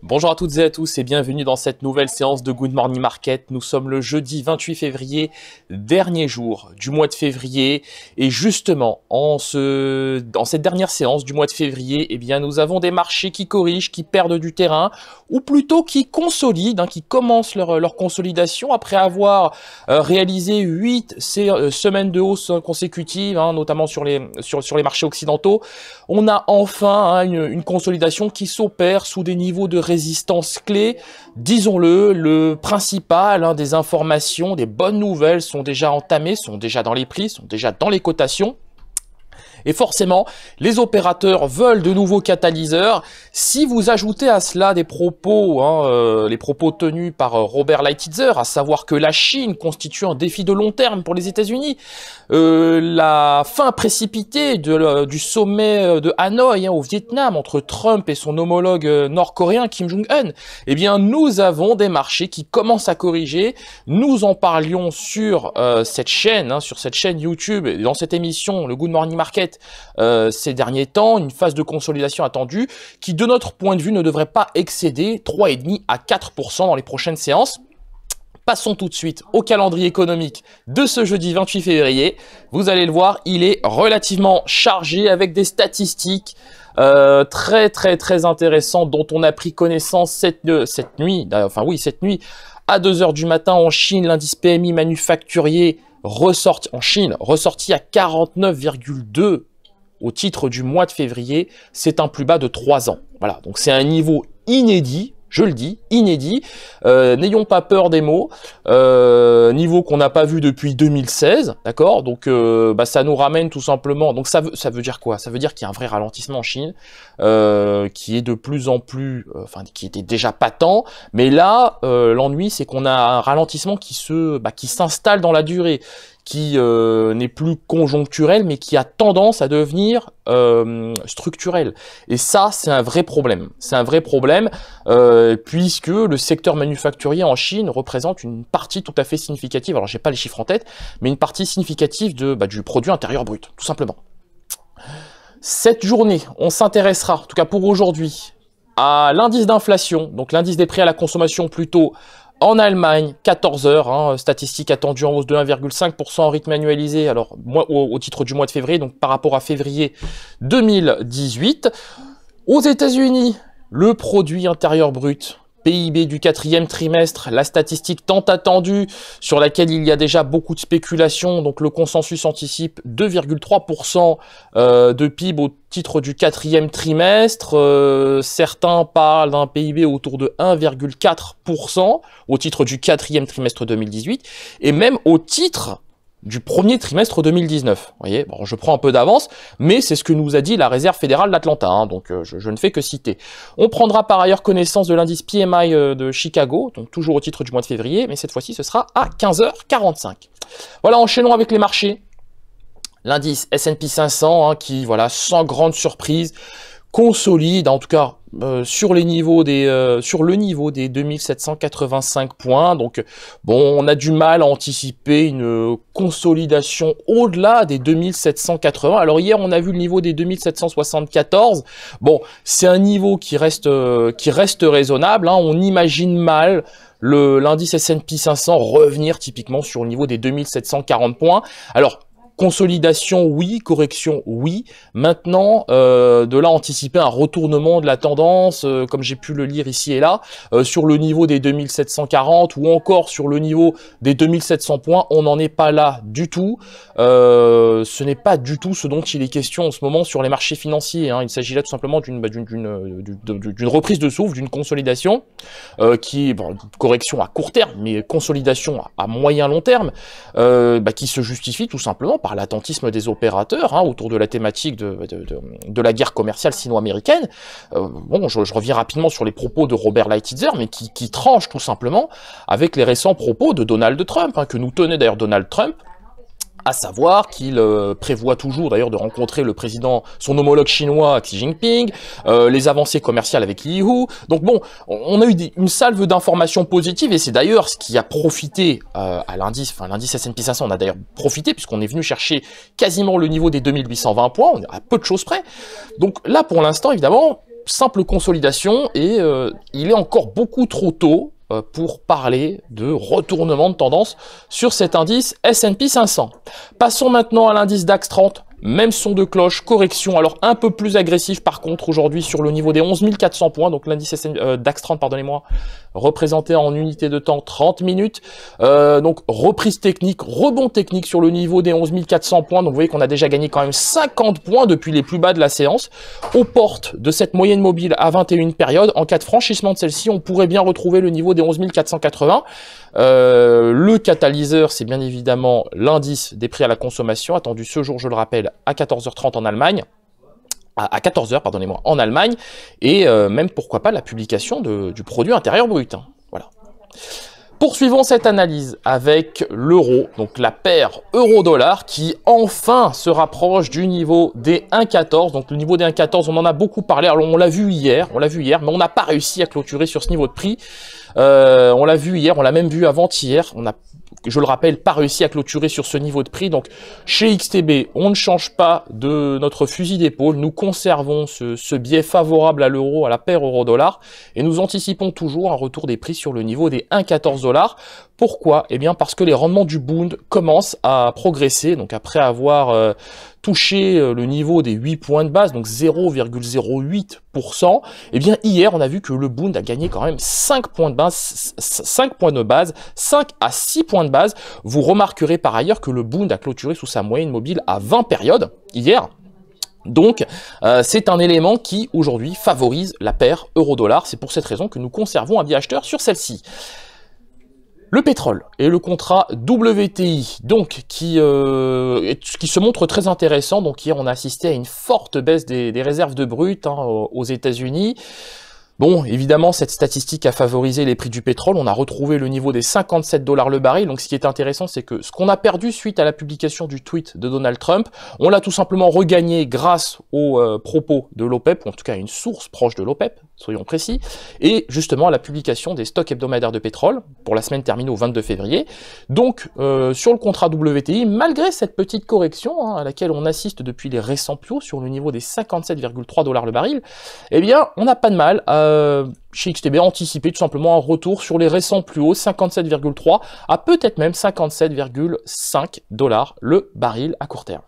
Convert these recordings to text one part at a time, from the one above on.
Bonjour à toutes et à tous et bienvenue dans cette nouvelle séance de Good Morning Market. Nous sommes le jeudi 28 février, dernier jour du mois de février. Et justement, dans cette dernière séance du mois de février, eh bien, nous avons des marchés qui corrigent, qui perdent du terrain, ou plutôt qui consolident, qui commencent leur consolidation après avoir réalisé 8 semaines de hausse consécutives, notamment sur les marchés occidentaux. On a enfin une consolidation qui s'opère sous des niveaux de résistance clés. Disons-le, le principal des informations, des bonnes nouvelles sont déjà entamées, sont déjà dans les prix, sont déjà dans les cotations. Et forcément, les opérateurs veulent de nouveaux catalyseurs. Si vous ajoutez à cela des propos, les propos tenus par Robert Lighthizer, à savoir que la Chine constitue un défi de long terme pour les États-Unis, la fin précipitée du sommet de Hanoï au Vietnam entre Trump et son homologue nord-coréen Kim Jong-un, eh bien nous avons des marchés qui commencent à corriger. Nous en parlions sur cette chaîne, YouTube, et dans cette émission, le Good Morning Market, ces derniers temps, une phase de consolidation attendue qui, de notre point de vue, ne devrait pas excéder 3,5 à 4% dans les prochaines séances. Passons tout de suite au calendrier économique de ce jeudi 28 février. Vous allez le voir, il est relativement chargé avec des statistiques très intéressantes dont on a pris connaissance cette nuit à 2 h du matin en Chine. L'indice PMI manufacturier ressorti à 49,2 au titre du mois de février. C'est un plus bas de 3 ans. Voilà, donc c'est un niveau inédit. Je le dis, inédit. N'ayons pas peur des mots. Niveau qu'on n'a pas vu depuis 2016, d'accord. Donc, ça nous ramène tout simplement. Donc, ça veut dire quoi? Ça veut dire qu'il y a un vrai ralentissement en Chine, qui est de plus en plus, qui était déjà patent. Mais là, l'ennui, c'est qu'on a un ralentissement qui s'installe dans la durée, qui n'est plus conjoncturel, mais qui a tendance à devenir structurel. Et ça, c'est un vrai problème. C'est un vrai problème, puisque le secteur manufacturier en Chine représente une partie tout à fait significative, alors j'ai pas les chiffres en tête, mais une partie significative du produit intérieur brut, tout simplement. Cette journée, on s'intéressera, en tout cas pour aujourd'hui, à l'indice d'inflation, donc l'indice des prix à la consommation plutôt, en Allemagne, 14 heures, statistique attendue en hausse de 1,5% en rythme annualisé, alors au titre du mois de février, donc par rapport à février 2018. Aux États-Unis, le produit intérieur brut, PIB du 4e trimestre, la statistique tant attendue, sur laquelle il y a déjà beaucoup de spéculation, donc le consensus anticipe 2,3% de PIB au titre du 4e trimestre. Certains parlent d'un PIB autour de 1,4% au titre du 4e trimestre 2018, et même au titre du premier trimestre 2019. Vous voyez, bon, je prends un peu d'avance, mais c'est ce que nous a dit la Réserve fédérale d'Atlanta, donc je ne fais que citer. On prendra par ailleurs connaissance de l'indice PMI de Chicago, donc toujours au titre du mois de février, mais cette fois-ci ce sera à 15 h 45. Voilà, enchaînons avec les marchés. L'indice S&P 500, qui, voilà, sans grande surprise, consolide, en tout cas sur le niveau des 2785 points. Donc bon, on a du mal à anticiper une consolidation au-delà des 2780. Alors hier, on a vu le niveau des 2774. Bon, c'est un niveau qui reste raisonnable. On imagine mal l'indice S&P 500 revenir typiquement sur le niveau des 2740 points. Alors, consolidation, oui. Correction, oui. Maintenant, de là anticiper un retournement de la tendance, comme j'ai pu le lire ici et là, sur le niveau des 2740 ou encore sur le niveau des 2700 points, on n'en est pas là du tout. Ce n'est pas du tout ce dont il est question en ce moment sur les marchés financiers. Il s'agit là tout simplement d'une reprise de souffle, d'une consolidation, correction à court terme, mais consolidation à moyen long terme, qui se justifie tout simplement par l'attentisme des opérateurs autour de la thématique de la guerre commerciale sino-américaine. Je reviens rapidement sur les propos de Robert Lighthizer, mais qui tranche tout simplement avec les récents propos de Donald Trump, que nous tenait d'ailleurs Donald Trump, à savoir qu'il prévoit toujours d'ailleurs de rencontrer le président, son homologue chinois Xi Jinping, les avancées commerciales avec Li Hu. Donc bon, on a eu une salve d'informations positives, et c'est d'ailleurs ce qui a profité à l'indice, l'indice S&P 500, on a d'ailleurs profité puisqu'on est venu chercher quasiment le niveau des 2820 points, on est à peu de choses près. Donc là, pour l'instant, évidemment, simple consolidation et il est encore beaucoup trop tôt pour parler de retournement de tendance sur cet indice S&P 500. Passons maintenant à l'indice DAX 30. Même son de cloche, correction, alors un peu plus agressif par contre aujourd'hui sur le niveau des 11 400 points, donc l'indice DAX 30, pardonnez-moi, représenté en unité de temps 30 minutes, donc reprise technique, rebond technique sur le niveau des 11 400 points, donc vous voyez qu'on a déjà gagné quand même 50 points depuis les plus bas de la séance, aux portes de cette moyenne mobile à 21 périodes. En cas de franchissement de celle-ci, on pourrait bien retrouver le niveau des 11 480. Le catalyseur, c'est bien évidemment l'indice des prix à la consommation, attendu ce jour, je le rappelle, à 14h30 en Allemagne, à 14h, pardonnez-moi, en Allemagne, et même, pourquoi pas, la publication du produit intérieur brut. Hein. Voilà. Poursuivons cette analyse avec l'euro, donc la paire euro-dollar qui enfin se rapproche du niveau des 1,14. Donc le niveau des 1,14, on en a beaucoup parlé, alors on l'a vu hier, mais on n'a pas réussi à clôturer sur ce niveau de prix. On l'a vu hier, on l'a même vu avant-hier, on a, je le rappelle, pas réussi à clôturer sur ce niveau de prix. Donc chez XTB, on ne change pas de notre fusil d'épaule, nous conservons ce biais favorable à l'euro, à la paire euro-dollar, et nous anticipons toujours un retour des prix sur le niveau des 1,14 $. Pourquoi? Eh bien parce que les rendements du Bund commencent à progresser, donc après avoir touché le niveau des 8 points de base, donc 0,08%, eh bien hier on a vu que le Bund a gagné quand même 5 points de base, 5 à 6 points de base. Vous remarquerez par ailleurs que le Bund a clôturé sous sa moyenne mobile à 20 périodes hier. Donc, c'est un élément qui aujourd'hui favorise la paire euro-dollar. C'est pour cette raison que nous conservons un biais acheteur sur celle-ci. Le pétrole et le contrat WTI, donc qui se montre très intéressant. Donc hier, on a assisté à une forte baisse des réserves de brut aux États-Unis. Bon, évidemment, cette statistique a favorisé les prix du pétrole. On a retrouvé le niveau des 57 $ le baril. Donc, ce qui est intéressant, c'est que ce qu'on a perdu suite à la publication du tweet de Donald Trump, on l'a tout simplement regagné grâce aux propos de l'OPEP, ou en tout cas à une source proche de l'OPEP, soyons précis, et justement à la publication des stocks hebdomadaires de pétrole pour la semaine terminée au 22 février. Donc, sur le contrat WTI, malgré cette petite correction à laquelle on assiste depuis les récents plus hauts sur le niveau des 57,3 $ le baril, eh bien, on n'a pas de mal chez XTB anticiper tout simplement un retour sur les récents plus hauts, 57,3 à peut-être même 57,5 $ le baril à court terme.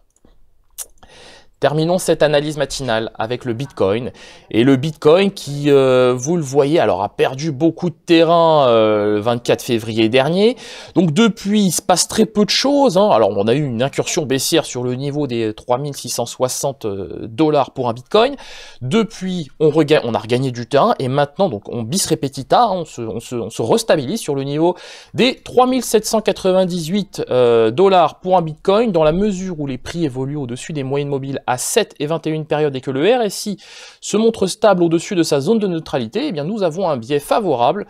Terminons cette analyse matinale avec le Bitcoin. Et le Bitcoin qui, vous le voyez, alors a perdu beaucoup de terrain le 24 février dernier. Donc depuis, il se passe très peu de choses. Alors on a eu une incursion baissière sur le niveau des 3660 $ pour un Bitcoin. Depuis, on a regagné du terrain. Et maintenant, donc on bis repetita, on se restabilise sur le niveau des 3798 $ pour un Bitcoin, dans la mesure où les prix évoluent au-dessus des moyennes mobiles à 7 et 21 périodes et que le RSI se montre stable au-dessus de sa zone de neutralité, eh bien nous avons un biais favorable,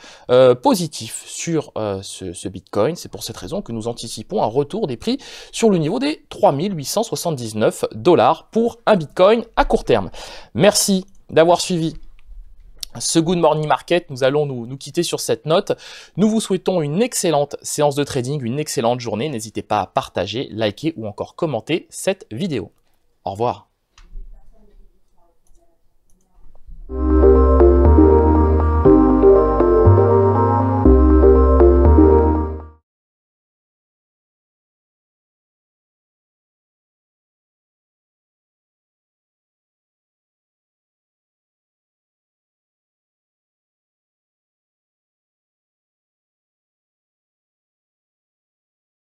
positif sur ce Bitcoin. C'est pour cette raison que nous anticipons un retour des prix sur le niveau des 3879 $ pour un Bitcoin à court terme. Merci d'avoir suivi ce Good Morning Market. Nous allons nous quitter sur cette note. Nous vous souhaitons une excellente séance de trading, une excellente journée. N'hésitez pas à partager, liker ou encore commenter cette vidéo. Au revoir.